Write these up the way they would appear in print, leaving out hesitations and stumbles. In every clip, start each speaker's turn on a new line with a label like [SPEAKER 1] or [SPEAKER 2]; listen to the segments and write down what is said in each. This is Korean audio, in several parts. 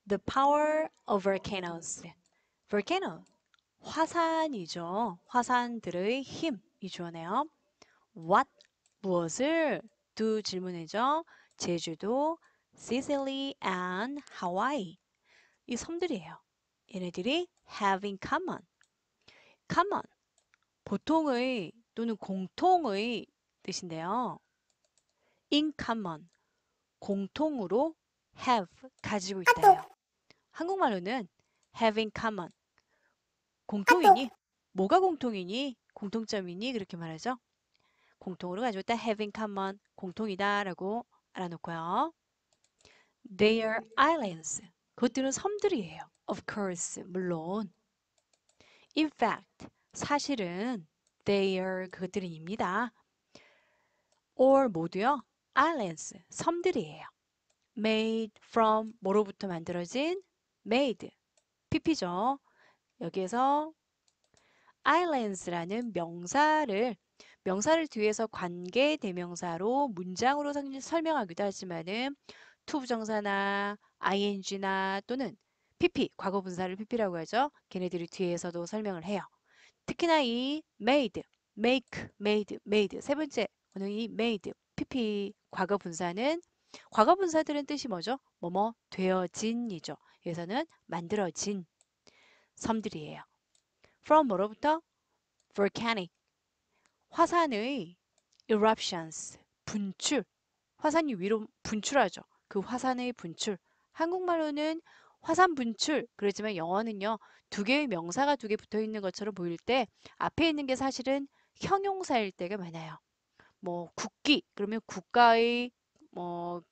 [SPEAKER 1] The power of volcanoes. volcano, 화산이죠. 화산들의 힘이 주어네요. What, 무엇을? 두 질문이죠. 제주도, Sicily and Hawaii. 이 섬들이에요. 얘네들이 have in common. common, 보통의 또는 공통의 뜻인데요. in common, 공통으로 have, 가지고 있다예요. 한국말로는 have in common, 공통이니? 뭐가 공통이니? 공통점이니? 그렇게 말하죠. 공통으로 가지고 있다 have in common, 공통이다 라고 알아놓고요. They are islands. 그것들은 섬들이에요. Of course, 물론. In fact, 사실은 they are 그것들입니다. or 모두요. islands, 섬들이에요. made from 뭐로부터 만들어진 made, pp죠. 여기에서 islands라는 명사를 뒤에서 관계 대명사로 문장으로 설명하기도 하지만은 to 부정사나 ing나 또는 pp, 과거 분사를 pp라고 하죠. 걔네들이 뒤에서도 설명을 해요. 특히나 이 made, make, made 세 번째 오늘 이 made, pp 과거 분사는 과거 분사들은 뜻이 뭐죠? 뭐뭐 되어진이죠. 여기서는 만들어진 섬들이에요. from 뭐로부터? volcanic, 화산의 eruptions, 분출, 화산이 위로 분출하죠. 그 화산의 분출. 한국말로는 화산 분출, 그러지만 영어는요, 두 개의 명사가 두 개 붙어 있는 것처럼 보일 때 앞에 있는 게 사실은 형용사일 때가 많아요. 뭐 국기, 그러면 국가의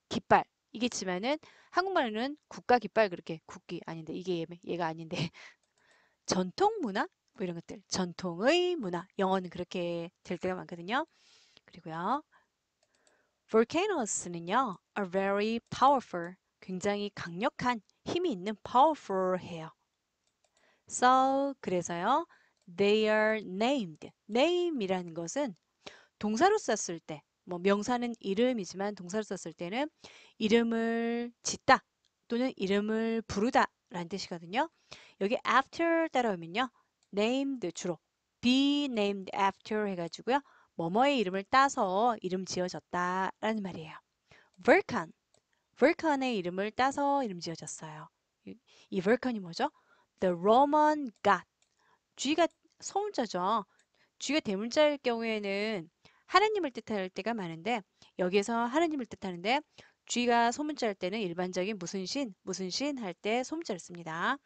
[SPEAKER 1] 깃발 이겠지만은 한국말로는 국가 깃발 그렇게 국기 아닌데 이게 얘가 아닌데 전통 문화 뭐 이런 것들 전통의 문화 영어는 그렇게 될 때가 많거든요. 그리고요. volcanos는요 are very powerful 굉장히 강력한 힘이 있는 powerful해요. So 그래서요 they are named. name이라는 것은 동사로 썼을 때 뭐 명사는 이름이지만 동사로 썼을 때는 이름을 짓다 또는 이름을 부르다 라는 뜻이거든요. 여기 after 따라오면요. named 주로 be named after 해가지고요. 뭐뭐의 이름을 따서 이름 지어졌다 라는 말이에요. volcan, volcan의 이름을 따서 이름 지어졌어요. 이 volcan이 뭐죠? The Roman god. G가 소문자죠. G가 대문자일 경우에는 하나님을 뜻할 때가 많은데 여기에서 하나님을 뜻하는데 G가 소문자일 때는 일반적인 무슨 신 할 때 소문자를 씁니다.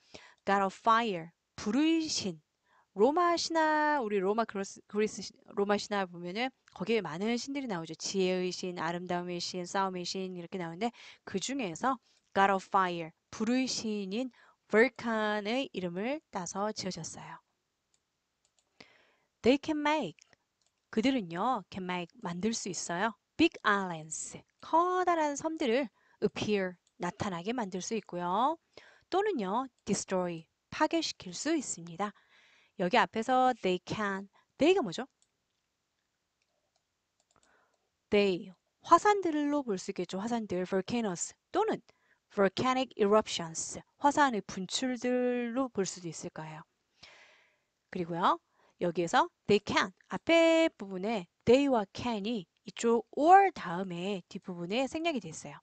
[SPEAKER 1] God of fire, 불의 신. 로마 신화, 우리 로마 신화 보면은 거기에 많은 신들이 나오죠. 지혜의 신, 아름다움의 신, 싸움의 신 이렇게 나오는데 그 중에서 God of fire, 불의 신인 vulcan의 이름을 따서 지어졌어요. They can make, 그들은요, can make, 만들 수 있어요. Big islands, 커다란 섬들을 appear, 나타나게 만들 수 있고요. 또는요, destroy, 파괴시킬 수 있습니다. 여기 앞에서 they can, they가 뭐죠? they, 화산들로 볼 수 있겠죠. 화산들, volcanoes 또는 volcanic eruptions, 화산의 분출들로 볼 수도 있을 거예요. 그리고요, 여기에서 they can, 앞에 부분에 they와 can이 이쪽 or 다음에 뒷부분에 생략이 됐어요.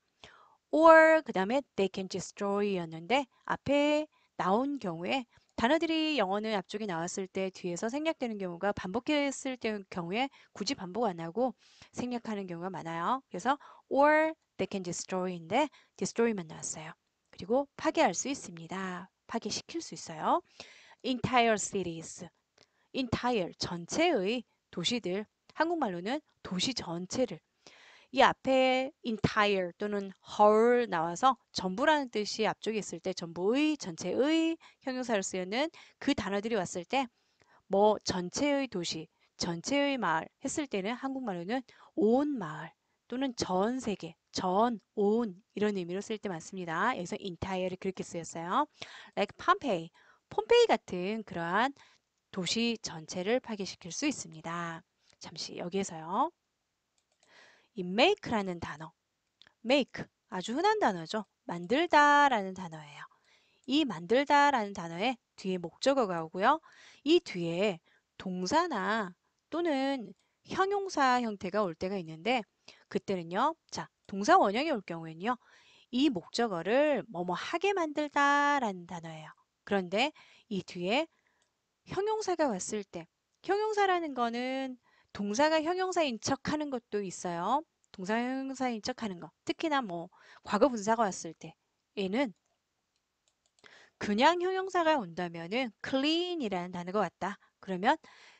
[SPEAKER 1] or 그 다음에 they can destroy 였는데 앞에 나온 경우에 단어들이 영어는 앞쪽에 나왔을 때 뒤에서 생략되는 경우가 반복했을 때 경우에 굳이 반복 안 하고 생략하는 경우가 많아요. 그래서 or they can destroy인데 destroy만 나왔어요. 그리고 파괴할 수 있습니다. 파괴시킬 수 있어요. entire cities, entire 전체의 도시들, 한국말로는 도시 전체를 이 앞에 entire 또는 whole 나와서 전부라는 뜻이 앞쪽에 있을 때 전부의, 전체의 형용사로 쓰여는 그 단어들이 왔을 때 뭐 전체의 도시, 전체의 마을 했을 때는 한국말로는 온 마을 또는 전 세계, 전, 온 이런 의미로 쓸 때 많습니다. 여기서 entire를 그렇게 쓰였어요. Like Pompeii, 폼페이 같은 그러한 도시 전체를 파괴시킬 수 있습니다. 잠시 여기에서요. 이 make라는 단어, make 아주 흔한 단어죠. 만들다라는 단어예요. 이 만들다라는 단어에 뒤에 목적어가 오고요. 이 뒤에 동사나 또는 형용사 형태가 올 때가 있는데 그때는요. 자, 동사 원형이 올 경우에는요. 이 목적어를 뭐뭐 하게 만들다라는 단어예요. 그런데 이 뒤에 형용사가 왔을 때 형용사라는 거는 동사가 형용사인 척하는 것도 있어요. 동사 형용사인 척하는 거. 특히나 뭐 과거 분사가 왔을 때 얘는 그냥 형용사가 온다면은 clean이라는 단어가 왔다. 그러면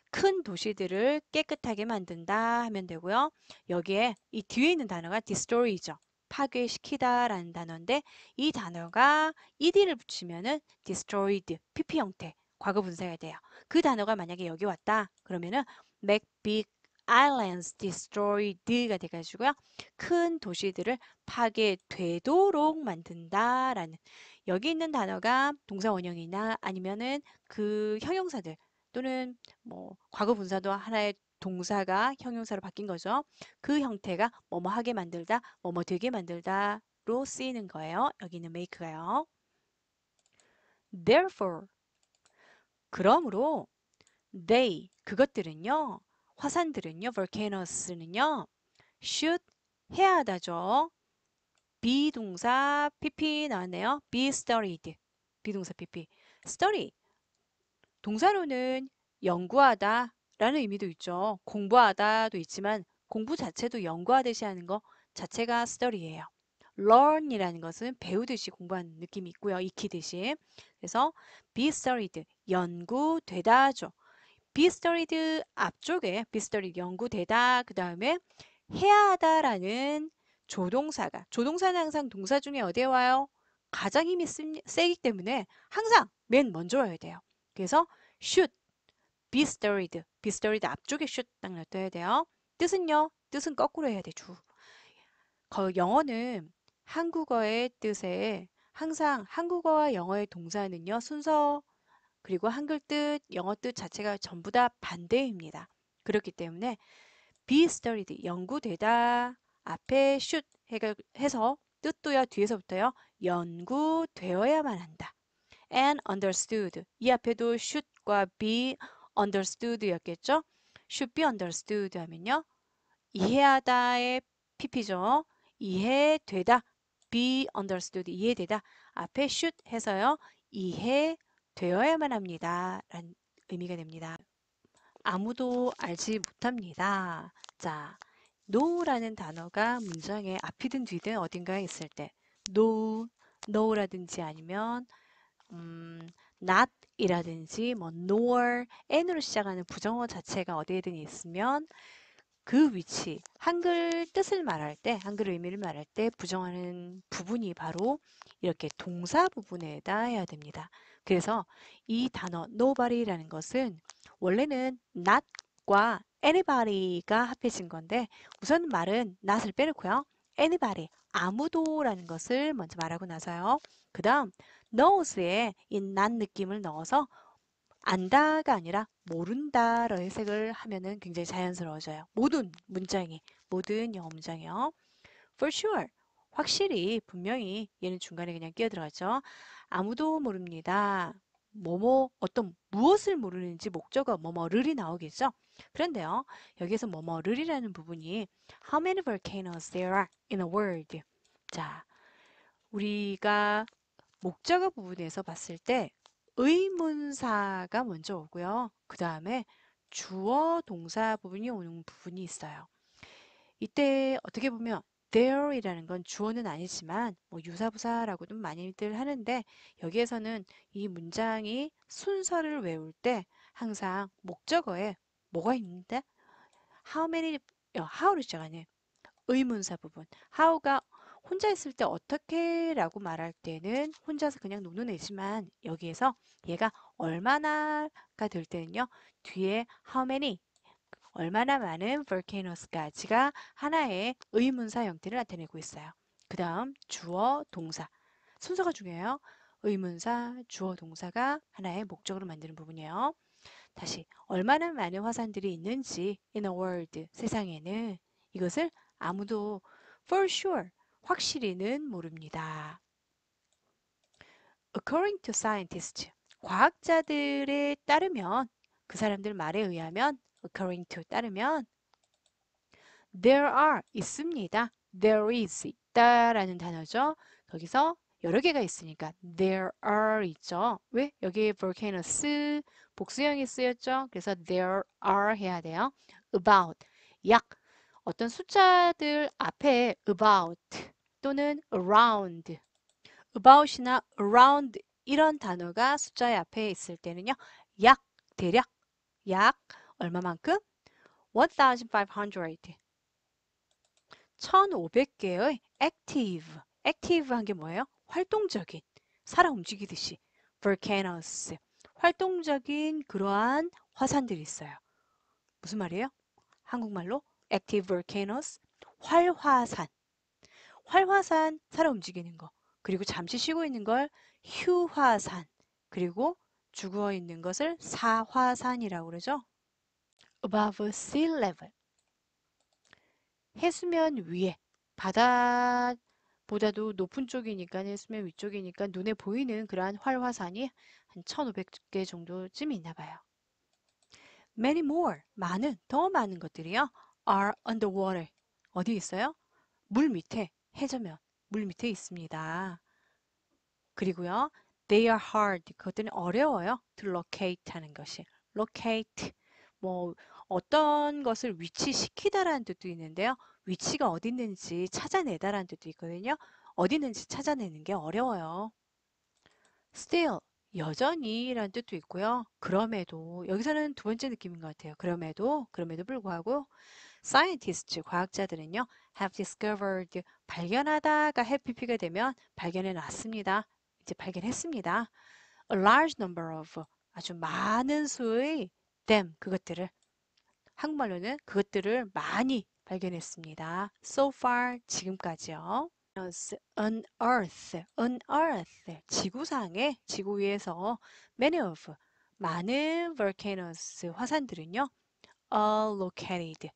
[SPEAKER 1] 큰 도시들을 깨끗하게 만든다 하면 되고요. 여기에 이 뒤에 있는 단어가 destroy죠. 파괴시키다 라는 단어인데 이 단어가 ed를 붙이면은 destroyed, PP 형태, 과거 분사가 돼요. 그 단어가 만약에 여기 왔다. 그러면은 make big islands destroyed가 돼가지고요. 큰 도시들을 파괴되도록 만든다라는 여기 있는 단어가 동사 원형이나 아니면은 그 형용사들 또는 뭐 과거 분사도 하나의 동사가 형용사로 바뀐 거죠. 그 형태가 뭐뭐 하게 만들다, 뭐뭐 되게 만들다로 쓰이는 거예요. 여기 있는 make가요. Therefore, 그러므로 they, 그것들은요. 화산들은요. volcanoes는요. should, 해야 하다죠. 비동사 pp 나왔네요. be studied. 비동사 pp. study. 동사로는 연구하다 라는 의미도 있죠. 공부하다도 있지만 공부 자체도 연구하듯이 하는 거 자체가 study예요. learn 이라는 것은 배우듯이 공부하는 느낌이 있고요. 익히듯이. 그래서 be studied, 연구되다죠. be studied 앞쪽에 be studied, 연구되다 그 다음에 해야 하다라는 조동사는 항상 동사 중에 어디에 와요? 가장 힘이 세기 때문에 항상 맨 먼저 와야 돼요. 그래서 should be studied, be studied 앞쪽에 should 딱 놔둬야 돼요. 뜻은요? 뜻은 거꾸로 해야 되죠. 영어는 한국어의 뜻에 항상 한국어와 영어의 동사는요. 순서 그리고 한글 뜻, 영어 뜻 자체가 전부 다 반대입니다. 그렇기 때문에 be studied, 연구되다 앞에 should 해서 뜻도요 뒤에서부터요 연구되어야만 한다. and understood, 이 앞에도 should과 be understood였겠죠? should be understood 하면요 이해하다의 pp죠. 이해되다, be understood, 이해되다 앞에 should 해서요 이해되어야만 합니다 라는 의미가 됩니다. 아무도 알지 못합니다. 자, no라는 단어가 문장의 앞이든 뒤든 어딘가에 있을 때 no, no라든지 아니면 not 이라든지 뭐 nor, n으로 시작하는 부정어 자체가 어디에든 있으면 그 위치, 한글 뜻을 말할 때, 한글 의미를 말할 때 부정하는 부분이 바로 이렇게 동사 부분에다 해야 됩니다. 그래서 이 단어 nobody라는 것은 원래는 not과 anybody가 합해진 건데 우선 말은 not을 빼놓고요. anybody, 아무도라는 것을 먼저 말하고 나서요. 그 다음 knows에 이 not 느낌을 넣어서 안다가 아니라 모른다로 해석을 하면은 굉장히 자연스러워져요. 모든 문장이, 모든 영어 문장이요. For sure, 확실히, 분명히 얘는 중간에 그냥 끼어들어가죠. 아무도 모릅니다. 뭐뭐 어떤 무엇을 모르는지 목적어 뭐뭐를이 나오겠죠. 그런데요, 여기에서 뭐뭐를이라는 부분이 How many volcanoes there are in a world? 자, 우리가 목적어 부분에서 봤을 때 의문사가 먼저 오고요. 그 다음에 주어 동사 부분이 오는 부분이 있어요. 이때 어떻게 보면 there 이라는 건 주어는 아니지만 뭐 유사부사라고도 많이들 하는데 여기에서는 이 문장이 순서를 외울 때 항상 목적어에 뭐가 있는데 how many, how로 시작하는 의문사 부분. how가 혼자 있을 때 어떻게 라고 말할 때는 혼자서 그냥 노는 애지만 여기에서 얘가 얼마나가 될 때는요. 뒤에 how many, 얼마나 많은 volcanoes까지가 하나의 의문사 형태를 나타내고 있어요. 그 다음 주어, 동사. 순서가 중요해요. 의문사, 주어, 동사가 하나의 목적으로 만드는 부분이에요. 다시 얼마나 많은 화산들이 있는지 in a world, 세상에는 이것을 아무도 for sure, 확실히는 모릅니다. according to scientists. 과학자들에 따르면, 그 사람들 말에 의하면, according to 따르면, there are 있습니다. there is 있다라는 단어죠. 거기서 여러 개가 있으니까 there are 있죠. 왜? 여기 volcanoes 복수형이 쓰였죠. 그래서 there are 해야 돼요. about 약 어떤 숫자들 앞에 about 또는 around about이나 around 이런 단어가 숫자의 앞에 있을 때는요. 약 대략 약 얼마만큼? 1500 1500개의 active한 게 뭐예요? 활동적인, 살아 움직이듯이 volcanoes, 활동적인 그러한 화산들이 있어요. 무슨 말이에요? 한국말로 active volcanoes, 활화산, 활화산 살아 움직이는 거, 그리고 잠시 쉬고 있는 걸 휴화산, 그리고 죽어 있는 것을 사화산이라고 그러죠. above sea level, 해수면 위에 바다보다도 높은 쪽이니까 해수면 위쪽이니까 눈에 보이는 그러한 활화산이 한 1500개 정도쯤 있나 봐요. Many more, 더 많은 것들이요. are underwater. 어디 있어요? 물 밑에, 해저면, 물 밑에 있습니다. 그리고요. They are hard. 그것들은 어려워요. to locate 하는 것이. locate. 뭐 어떤 것을 위치시키다라는 뜻도 있는데요. 위치가 어디 있는지 찾아내다라는 뜻도 있거든요. 어디 있는지 찾아내는 게 어려워요. still. 여전히라는 뜻도 있고요. 그럼에도 여기서는 두 번째 느낌인 것 같아요. 그럼에도 불구하고 scientists, 과학자들은요, have discovered, 발견하다가 have pp가 되면 발견해 놨습니다. 이제 발견했습니다. a large number of, 아주 많은 수의 them, 그것들을, 한국말로는 그것들을 많이 발견했습니다. so far, 지금까지요. unearth, 지구상에, 지구 위에서 many of, 많은 volcanoes, 화산들은요, locate.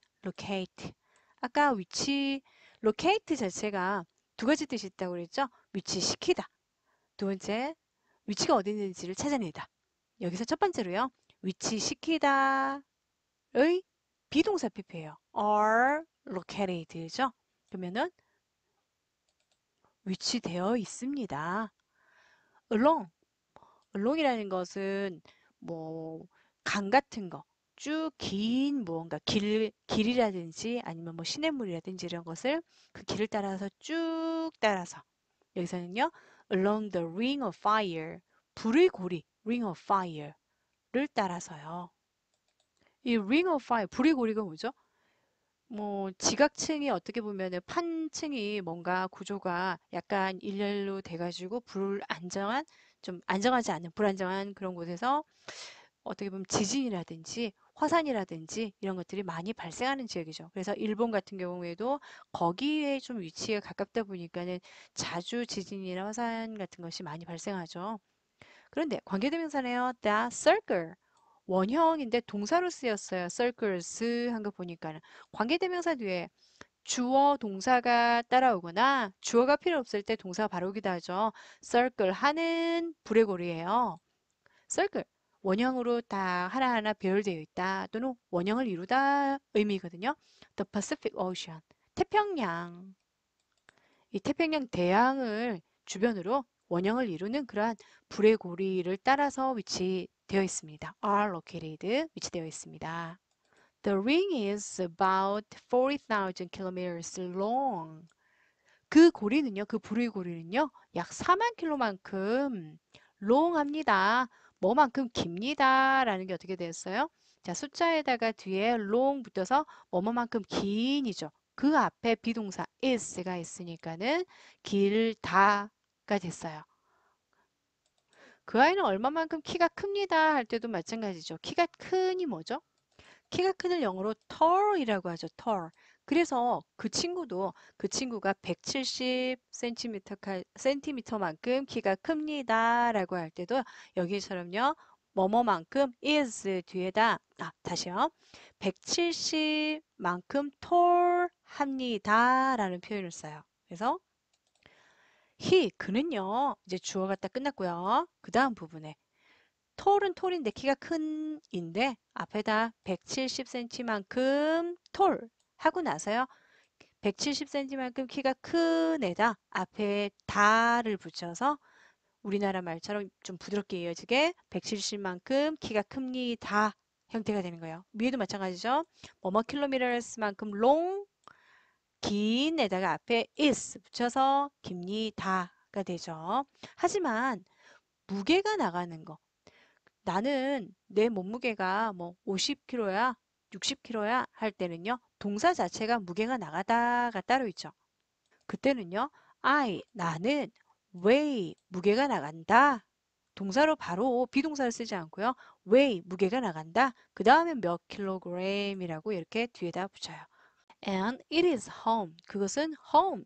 [SPEAKER 1] 아까 위치, locate 자체가 두 가지 뜻이 있다고 그랬죠? 위치시키다. 두 번째, 위치가 어디 있는지를 찾아내다. 여기서 첫 번째로요. 위치시키다의 비동사 PP예요. are located죠? 그러면은 위치되어 있습니다. along이라는 것은 뭐 강 같은 거, 쭉 긴 무언가 길이라든지 아니면 뭐 시냇물이라든지 이런 것을 그 길을 따라서 쭉 따라서 여기서는요 along the ring of fire 불의 고리 ring of fire를 따라서요. 이 ring of fire 불의 고리가 뭐죠? 뭐 지각층이 어떻게 보면은 판층이 뭔가 구조가 약간 일렬로 돼가지고 불안정한 좀 안정하지 않는 불안정한 그런 곳에서 어떻게 보면 지진이라든지 화산이라든지 이런 것들이 많이 발생하는 지역이죠. 그래서 일본 같은 경우에도 거기에 좀 위치가 가깝다 보니까는 자주 지진이나 화산 같은 것이 많이 발생하죠. 그런데 관계대명사네요. The circle. 원형인데 동사로 쓰였어요. circles 한 거 보니까는 관계대명사 뒤에 주어 동사가 따라오거나 주어가 필요 없을 때 동사가 바로 오기도 하죠. circle 하는 불의 고리예요. circle 원형으로 다 하나하나 배열되어 있다 또는 원형을 이루다 의미거든요. The Pacific Ocean 태평양 이 태평양 대양을 주변으로 원형을 이루는 그러한 불의 고리를 따라서 위치되어 있습니다. are located 위치되어 있습니다. The ring is about 40,000 kilometers long. 그 고리는요, 그 불의 고리는요, 약 4만 킬로만큼 long합니다. 뭐만큼 깁니다. 라는 게 어떻게 됐어요? 자, 숫자에다가 뒤에 long 붙어서 뭐뭐만큼 긴이죠. 그 앞에 비동사 is가 있으니까는 길다가 됐어요. 그 아이는 얼마만큼 키가 큽니다. 할 때도 마찬가지죠. 키가 큰이 뭐죠? 키가 큰을 영어로 tall이라고 하죠. tall. 그래서 그 친구가 170cm만큼 키가 큽니다. 라고 할 때도 여기처럼요. 뭐뭐만큼 is 뒤에다 다시요. 170만큼 tall 합니다. 라는 표현을 써요. 그래서 그는요. 이제 주어가 딱 끝났고요. 그 다음 부분에 톨은 톨인데 키가 큰 인데 앞에다 170cm만큼 톨 하고 나서요. 170cm만큼 키가 큰 애다 앞에 다를 붙여서 우리나라 말처럼 좀 부드럽게 이어지게 170만큼 키가 큽니다 형태가 되는 거예요. 위에도 마찬가지죠. 뭐뭐 킬로미터스만큼 롱 긴 에다가 앞에 is 붙여서 깁니다가 되죠. 하지만 무게가 나가는 거 나는 내 몸무게가 뭐 50kg야 60kg야 할 때는요 동사 자체가 무게가 나가다가 따로 있죠. 그때는요 나는 weigh 무게가 나간다 동사로 바로 비동사를 쓰지 않고요 weigh 무게가 나간다 그 다음에 몇 킬로그램이라고 이렇게 뒤에다 붙여요. And it is home 그것은 home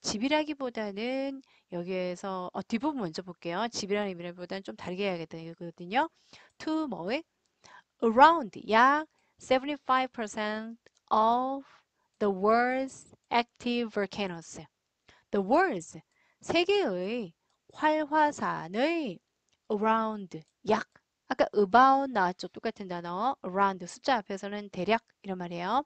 [SPEAKER 1] 집이라기보다는 여기에서 뒷부분 먼저 볼게요. 집이라는 의미보다는 좀 다르게 해야겠거든요. to 뭐에? around 약 75% of the world's active volcanoes. The world's 세계의 활화산의 around 약 아까 about 나왔죠. 똑같은 단어 around 숫자 앞에서는 대략 이런 말이에요.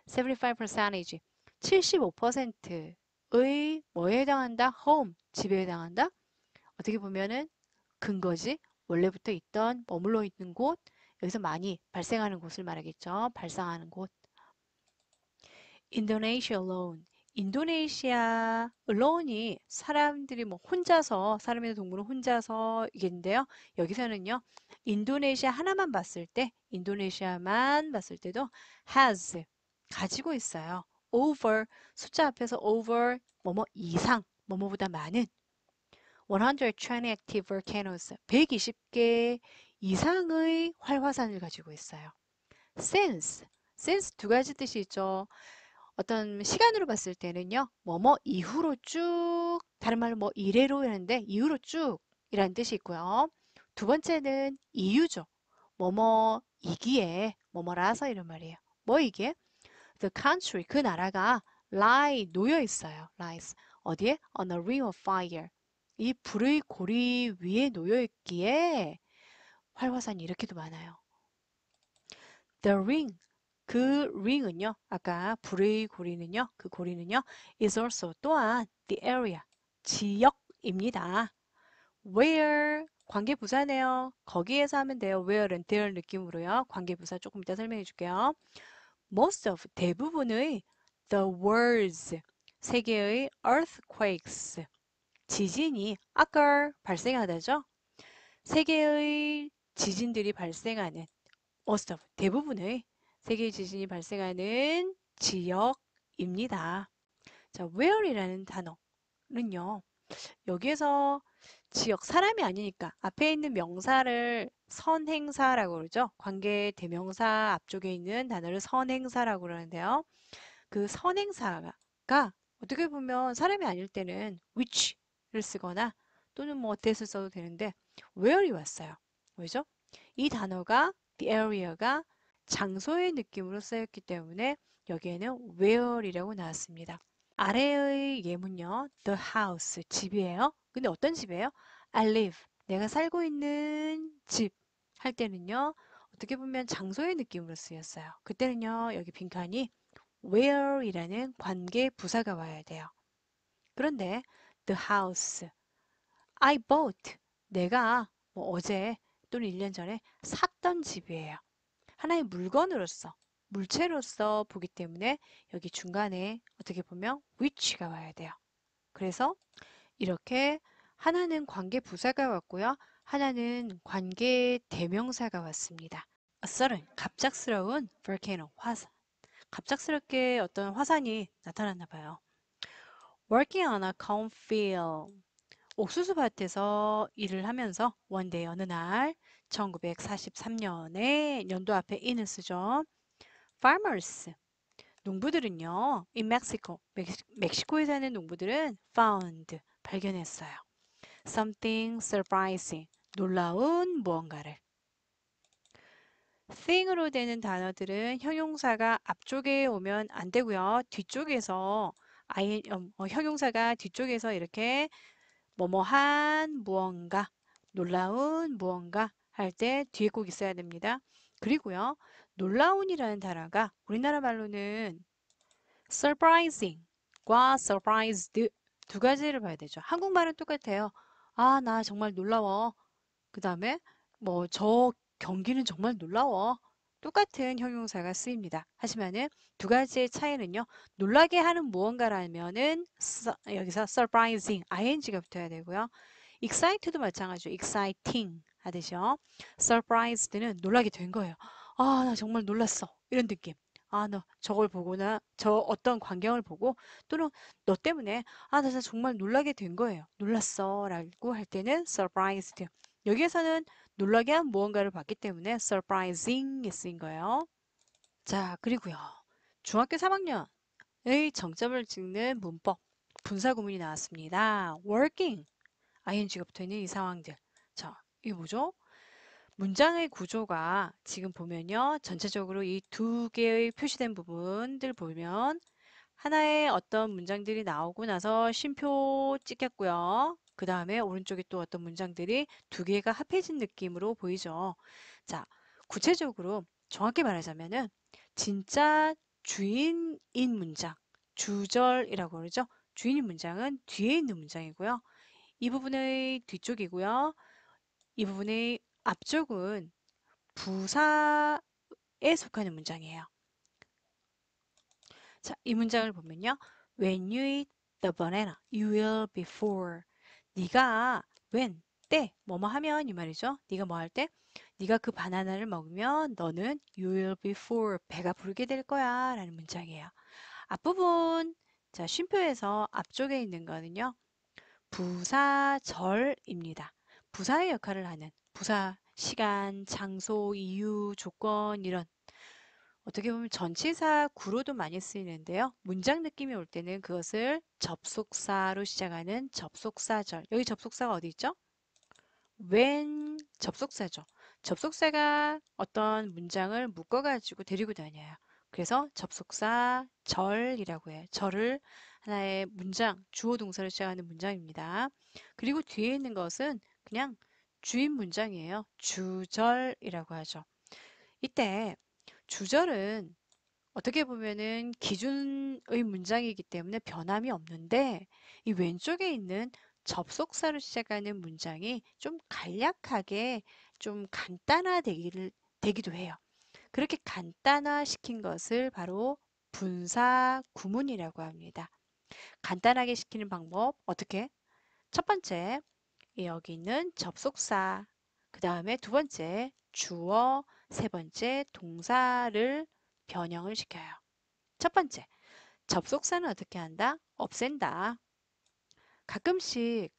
[SPEAKER 1] 75% 75%의 뭐에 해당한다? home 집에 해당한다? 어떻게 보면은 근거지 원래부터 있던 머물러 있는 곳 여기서 많이 발생하는 곳을 말하겠죠. 발생하는 곳. Indonesia alone. 인도네시아 alone이 사람들이 뭐 혼자서 사람이나 동물은 혼자서 이겠는데요. 여기서는요. 인도네시아 하나만 봤을 때 인도네시아만 봤을 때도 has 가지고 있어요. over 숫자 앞에서 over 뭐뭐 이상 뭐뭐보다 많은 120 active volcanoes 120개 이상의 활화산을 가지고 있어요. since 두 가지 뜻이 있죠. 어떤 시간으로 봤을 때는요. 뭐뭐 이후로 쭉 다른 말로 뭐 이래로 하는데 이후로 쭉 이라는 뜻이 있고요. 두 번째는 이유죠. 뭐뭐이기에 뭐뭐라서 이런 말이에요. 뭐이기에? The country 그 나라가 lie 놓여 있어요. lies 어디에? On a ring of fire 이 불의 고리 위에 놓여 있기에 활화산이 이렇게도 많아요. The ring 그 ring은요 아까 불의 고리는요 그 고리는요 is also 또한 the area 지역입니다. where 관계부사네요. 거기에서 하면 돼요. where는 there 느낌으로요. 관계부사 조금 이따 설명해 줄게요. most of 대부분의 the world's 세계의 earthquakes 지진이 occur 발생하다죠. 세계의 지진들이 발생하는 most of 대부분의 세계 지진이 발생하는 지역입니다. 자, where이라는 단어는요. 여기에서 지역, 사람이 아니니까 앞에 있는 명사를 선행사라고 그러죠. 관계 대명사 앞쪽에 있는 단어를 선행사라고 그러는데요. 그 선행사가 어떻게 보면 사람이 아닐 때는 which를 쓰거나 또는 뭐 that을 써도 되는데 where이 왔어요. 왜죠? 이 단어가 the area가 장소의 느낌으로 쓰였기 때문에 여기에는 where이라고 나왔습니다. 아래의 예문요. The house, 집이에요. 근데 어떤 집이에요? I live, 내가 살고 있는 집 할 때는요. 어떻게 보면 장소의 느낌으로 쓰였어요. 그때는요. 여기 빈칸이 where이라는 관계 부사가 와야 돼요. 그런데 the house, I bought, 내가 뭐 어제 또는 1년 전에 샀던 집이에요. 하나의 물건으로서, 물체로서 보기 때문에 여기 중간에 어떻게 보면 which가 와야 돼요. 그래서 이렇게 하나는 관계 부사가 왔고요. 하나는 관계 대명사가 왔습니다. A sudden, 갑작스러운 volcano, 화산. 갑작스럽게 어떤 화산이 나타났나 봐요. Working on a cornfield. 옥수수 밭에서 일을 하면서 one day 어느 날 1943년에 연도 앞에 in을 쓰죠. Farmers 농부들은요, in Mexico, 멕시코에 사는 농부들은 found, 발견했어요. Something surprising, 놀라운 무언가를. thing으로 되는 단어들은 형용사가 앞쪽에 오면 안 되고요. 뒤쪽에서 형용사가 뒤쪽에서 이렇게 뭐뭐한 무언가, 놀라운 무언가 할 때 뒤에 꼭 있어야 됩니다. 그리고요, 놀라운이라는 단어가 우리나라 말로는 surprising과 surprised 두 가지를 봐야 되죠. 한국말은 똑같아요. 아, 나 정말 놀라워. 그 다음에 뭐 저 경기는 정말 놀라워. 똑같은 형용사가 쓰입니다. 하지만은 두 가지의 차이는요. 놀라게 하는 무언가라면은 여기서 surprising, ing가 붙어야 되고요. excited도 마찬가지죠. exciting 하듯이요. surprised는 놀라게 된 거예요. 아, 나 정말 놀랐어. 이런 느낌. 아, 너 저걸 보거나 저 어떤 광경을 보고 또는 너 때문에 아, 나 진짜 정말 놀라게 된 거예요. 놀랐어 라고 할 때는 surprised. 여기에서는 놀라게 한 무언가를 봤기 때문에 surprising이 쓰인 거예요. 자, 그리고요. 중학교 3학년의 정점을 찍는 문법, 분사구문이 나왔습니다. working, ing가 붙어있는 이 상황들. 자, 이게 뭐죠? 문장의 구조가 지금 보면요. 전체적으로 이 두 개의 표시된 부분들 보면 하나의 어떤 문장들이 나오고 나서 쉼표 찍혔고요. 그 다음에 오른쪽에 또 어떤 문장들이 두 개가 합해진 느낌으로 보이죠. 자, 구체적으로 정확히 말하자면은 진짜 주인인 문장, 주절이라고 그러죠. 주인인 문장은 뒤에 있는 문장이고요. 이 부분의 뒤쪽이고요. 이 부분의 앞쪽은 부사에 속하는 문장이에요. 자, 이 문장을 보면요. When you eat the banana, you will be full. 네가 when, 때, 뭐뭐 하면 이 말이죠. 네가 뭐 할 때? 네가 그 바나나를 먹으면 너는 you will be full. 배가 부르게 될 거야. 라는 문장이에요. 앞부분, 자, 쉼표에서 앞쪽에 있는 거는요. 부사절입니다. 부사의 역할을 하는 부사, 시간, 장소, 이유, 조건 이런 어떻게 보면 전치사 구로도 많이 쓰이는데요. 문장 느낌이 올 때는 그것을 접속사로 시작하는 접속사절. 여기 접속사가 어디 있죠? when 접속사죠. 접속사가 어떤 문장을 묶어가지고 데리고 다녀요. 그래서 접속사 절이라고 해요. 절을 하나의 문장, 주어 동사로 시작하는 문장입니다. 그리고 뒤에 있는 것은 그냥 주인 문장이에요. 주절이라고 하죠. 이때 주절은 어떻게 보면은 기준의 문장이기 때문에 변함이 없는데 이 왼쪽에 있는 접속사로 시작하는 문장이 좀 간략하게 좀 되기도 해요. 그렇게 간단화 시킨 것을 바로 분사 구문이라고 합니다. 간단하게 시키는 방법 어떻게? 첫 번째, 여기 있는 접속사, 그 다음에 두 번째 주어, 세 번째 동사를 변형을 시켜요. 첫 번째, 접속사는 어떻게 한다? 없앤다. 가끔씩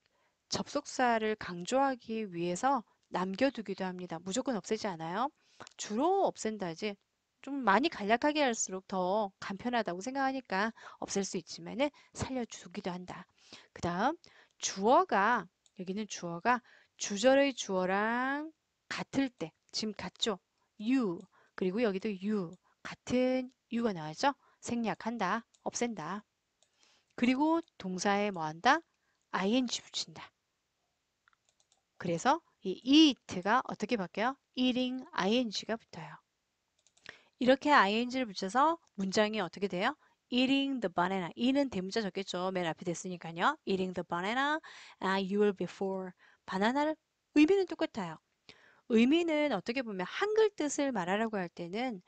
[SPEAKER 1] 접속사를 강조하기 위해서 남겨두기도 합니다. 무조건 없애지 않아요. 주로 없앤다지. 좀 많이 간략하게 할수록 더 간편하다고 생각하니까 없앨 수 있지만은 살려두기도 한다. 그 다음 주어가 여기는 주어가 주절의 주어랑 같을 때 지금 같죠? you 그리고 여기도 you 같은 you가 나와죠? 생략한다, 없앤다. 그리고 동사에 뭐 한다? ing 붙인다. 그래서 이 eat가 어떻게 바뀌어요? eating ing가 붙어요. 이렇게 ing를 붙여서 문장이 어떻게 돼요? eating the banana. e는 대문자 적겠죠. 맨 앞에 됐으니까요. eating the banana, you will be full. 바나나를 의미는 똑같아요. 의미는 어떻게 보면 한글 뜻을 말하라고 할 때는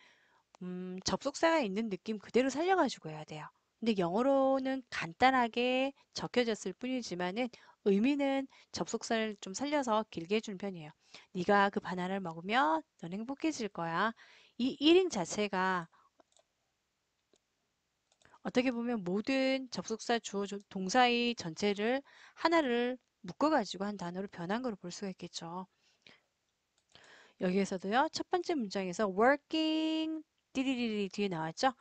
[SPEAKER 1] 접속사가 있는 느낌 그대로 살려가지고 해야 돼요. 근데 영어로는 간단하게 적혀졌을 뿐이지만은 의미는 접속사를 좀 살려서 길게 해주는 편이에요. 네가 그 바나나를 먹으면 넌 행복해질 거야. 이 1인 자체가 어떻게 보면 모든 접속사, 주어, 동사의 전체를 하나를 묶어가지고 한 단어로 변한 거로 볼 수가 있겠죠. 여기에서도요, 첫 번째 문장에서 working 띠리리리 뒤에 나왔죠?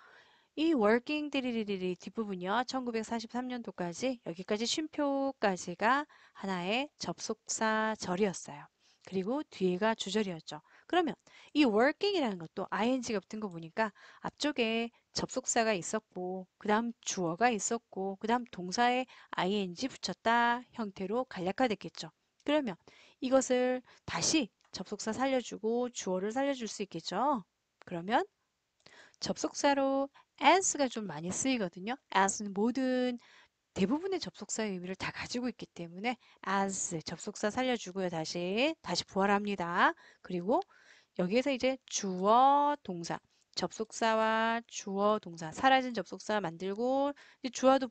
[SPEAKER 1] 이 working 띠리리리 뒷부분이요. 1943년도까지 여기까지 쉼표까지가 하나의 접속사 절이었어요. 그리고 뒤에가 주절이었죠. 그러면 이 working이라는 것도 ing가 붙은 거 보니까 앞쪽에 접속사가 있었고 그 다음 주어가 있었고 그 다음 동사에 ing 붙였다 형태로 간략화됐겠죠. 그러면 이것을 다시 접속사 살려주고 주어를 살려줄 수 있겠죠. 그러면 접속사로 as가 좀 많이 쓰이거든요. as는 모든 대부분의 접속사의 의미를 다 가지고 있기 때문에 as 접속사 살려주고요. 다시 부활합니다. 그리고 여기에서 이제 주어 동사 접속사와 주어 동사 사라진 접속사 만들고 이제 주어도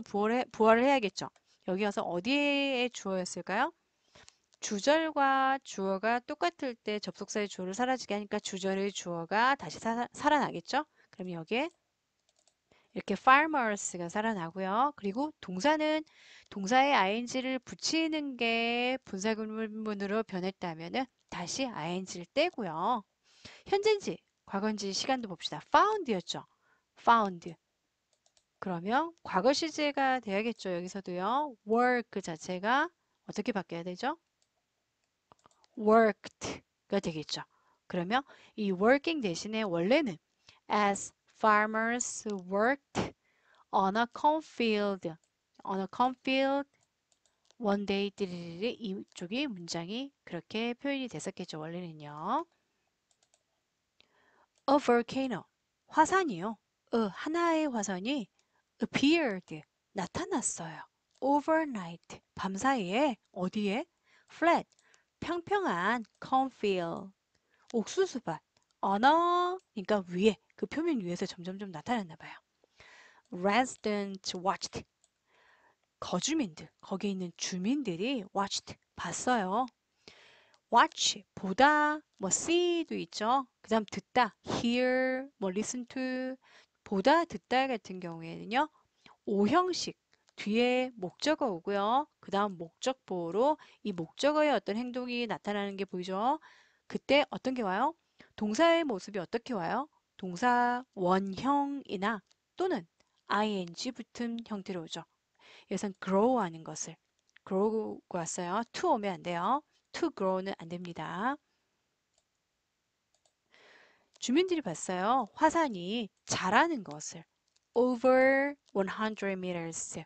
[SPEAKER 1] 부활을 해야겠죠. 여기 와서 어디에 주어였을까요? 주절과 주어가 똑같을 때 접속사의 주어를 사라지게 하니까 주절의 주어가 다시 살아나겠죠. 그럼 여기에 이렇게 farmers가 살아나고요. 그리고 동사는 동사에 ing를 붙이는 게 분사구문으로 변했다면은 다시 ing를 떼고요. 현재인지, 과거인지 시간도 봅시다. found였죠. found. 그러면 과거 시제가 돼야겠죠. 여기서도요. work 자체가 어떻게 바뀌어야 되죠? worked가 되겠죠. 그러면 이 working 대신에 원래는 as farmers worked on a cornfield, on a cornfield one day 띠리리리 이쪽이 문장이 그렇게 표현이 됐었겠죠. 원래는요. A volcano, 화산이요. 하나의 화산이 appeared, 나타났어요. overnight, 밤사이에 어디에? flat, 평평한 cornfield, 옥수수밭, 언어, 그러니까 위에, 그 표면 위에서 점점점 나타났나 봐요. residents watched, 거주민들, 거기 있는 주민들이 watched, 봤어요. watch, 보다, 뭐 see도 있죠. 그 다음 듣다, hear, 뭐 listen to, 보다, 듣다 같은 경우에는요. 오형식, 뒤에 목적어 오고요. 그 다음 목적보호로 이 목적어의 어떤 행동이 나타나는 게 보이죠. 그때 어떤 게 와요? 동사의 모습이 어떻게 와요? 동사 원형이나 또는 ing 붙은 형태로 오죠. 여기선 grow 하는 것을 grow가 왔어요. to 오면 안 돼요. to grow는 안 됩니다. 주민들이 봤어요. 화산이 자라는 것을 over 100 meters.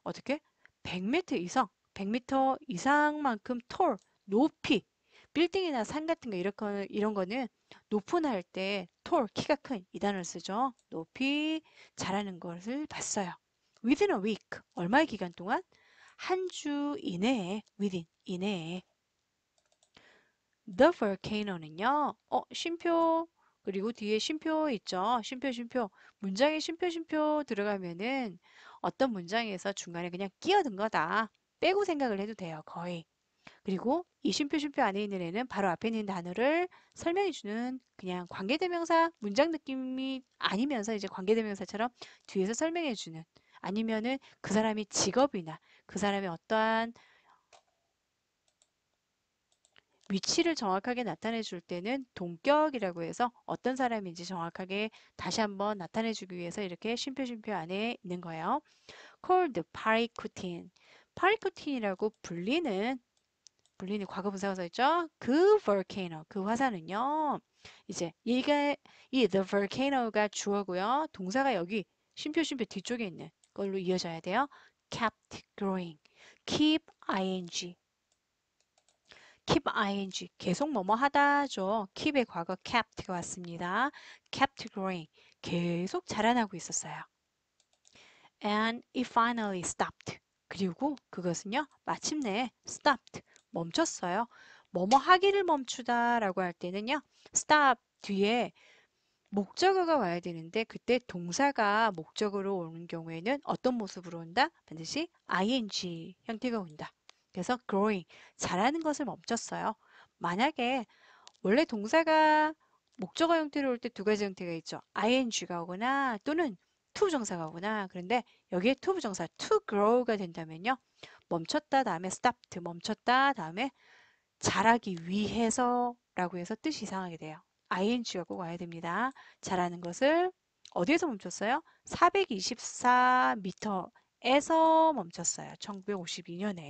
[SPEAKER 1] 어떻게? 100m 이상, 100m 이상만큼 tall, 높이. 빌딩이나 산 같은 거 이런 거는 높은 할 때 tall, 키가 큰 이 단어를 쓰죠. 높이 자라는 것을 봤어요. within a week, 얼마의 기간 동안? 한 주 이내에, within, 이내에. The volcano는요, 쉼표, 그리고 뒤에 쉼표 있죠. 쉼표. 문장에 쉼표 들어가면은 어떤 문장에서 중간에 그냥 끼어든 거다. 빼고 생각을 해도 돼요, 거의. 그리고 이 쉼표 안에 있는 애는 바로 앞에 있는 단어를 설명해주는 그냥 관계대명사 문장 느낌이 아니면서 이제 관계대명사처럼 뒤에서 설명해주는 아니면은 그 사람의 직업이나 그 사람의 어떠한 위치를 정확하게 나타내 줄 때는 동격이라고 해서 어떤 사람인지 정확하게 다시 한번 나타내 주기 위해서 이렇게 쉼표 안에 있는 거예요. called 파리쿠틴. 파리쿠틴이라고 불리는 과거분사가 써 있죠. 그 volcano, 그 화산은요. 이제 얘가 이 the volcano가 주어고요. 동사가 여기 쉼표 뒤쪽에 있는 걸로 이어져야 돼요. kept growing. keep ing. keep ing 계속 뭐뭐 하다죠. keep의 과거 kept가 왔습니다. kept growing 계속 자라나고 있었어요. And it finally stopped. 그리고 그것은요 마침내 stopped 멈췄어요. 뭐뭐 하기를 멈추다라고 할 때는요 stop 뒤에 목적어가 와야 되는데 그때 동사가 목적어로 오는 경우에는 어떤 모습으로 온다? 반드시 ing 형태가 온다. 그래서 growing, 자라는 것을 멈췄어요. 만약에 원래 동사가 목적어 형태로 올 때 두 가지 형태가 있죠. ing가 오거나 또는 to 부정사가 오거나 그런데 여기에 to 부정사 to grow가 된다면요. 멈췄다 다음에 stopped, 멈췄다 다음에 자라기 위해서 라고 해서 뜻이 이상하게 돼요. ing가 꼭 와야 됩니다. 자라는 것을 어디에서 멈췄어요? 424m에서 멈췄어요. 1952년에.